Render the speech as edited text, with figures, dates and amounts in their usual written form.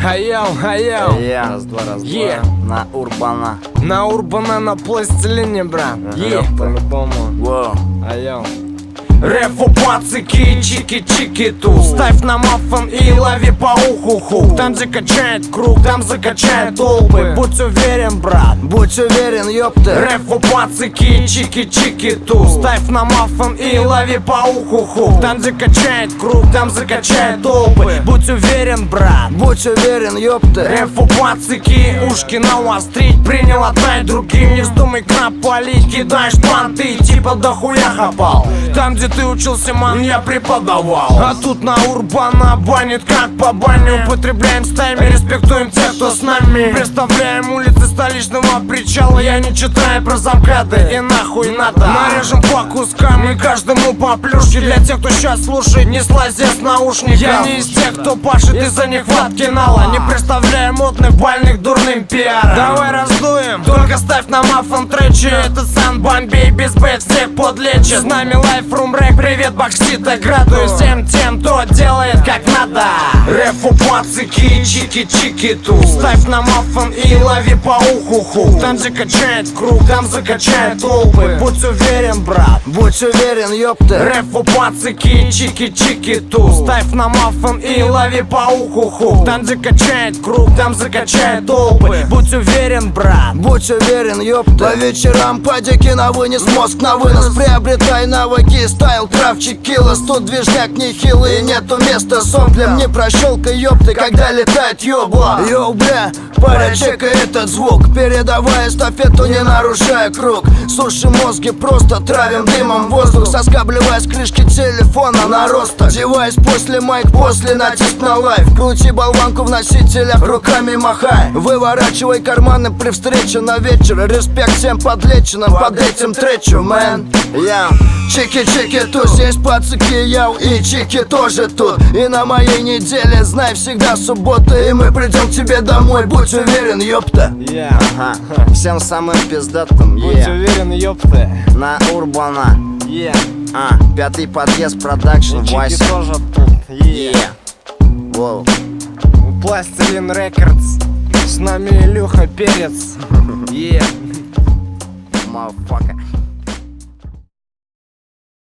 Хайяу. Раз, два, Е. на Урбана. На Урбана, на пластилине, брат. Е, по-любому. Воу. Айяу. Рефу, пацики, чики-чики-ту. Ставь на мафон и лови по уху-ху. Там закачает круг, там закачает толпы. Будь уверен, брат, Будь уверен, ёпта. Рефу, пацики, чики-чики-ту. Ставь на мафон и лови по уху-ху. Там закачает круг, там закачает толпы. Будь уверен, брат, Будь уверен, ёпта. Рефу, пацики, ушки навострить. Принял, отдай другим, не вздумай крап палить. Кидаешь понты, типа дохуя хапал. Там, где ты учился, ман, я преподавал. А тут на Урбана банит как по бане. Употребляем стаями, респектуем тех, кто с нами. Представляем улицы столичного причала. Я не читаю про замкады и нахуй надо. Нарежем по кускам и каждому по плюшке. Для тех, кто сейчас слушает, не слази с наушников. Я не из тех, кто пашет из-за нехватки нала. Не представляю модных, больных, дурным пиаром. Давай раздуем, только ставь на мафон тречи. Это Сан Бомбей, без бэт, всех подлечит. С нами Лайфрум Рэк, привет, боксита, градую всем тем, кто делает как надо. Рефу, пацики, чики-чики-ту. Ставь на мафон и лови по уху-ху. Там закачает круг, там закачает толпы. Будь уверен, брат, Будь уверен, ёпта. Рефу, пацики, чики-чики-ту. Ставь на мафон и лови по уху-ху. Там закачает круг, там закачает толпы. Будь уверен, брат, Будь уверен, ёпта. По вечерам падики на вынес, мозг на вынос. Приобретай навыки, стайл, крафчик, киллос. Тут движняк нехилый, нету места соплям. Не прощелкай, ёпты, когда летает ёбла. Йоу, бля, пора, чекай этот звук. Передавая эстафету, не нарушая круг. Суши мозги, просто травим дымом воздух. Соскабливая с крышки телефона на росток. Девайс после майк, после натиск на лайв. Крути болванку в носителях, руками махай. Выворачивай карманы при встрече на вечер. Респект всем подлеченным под этим тречу, мэн. Я чики-чики тут, здесь пацики, яу и чики тоже тут. И на моей неделе, знай, всегда суббота. И мы придем к тебе домой, будь уверен, ёпта. Ага. Всем самым пиздатым, будь уверен, ёпта. на Урбана. Пятый подъезд, продакшн, Чики тоже тут. Воу. Пластилин Рекордс. С нами Илюха Перец. Motherfucker.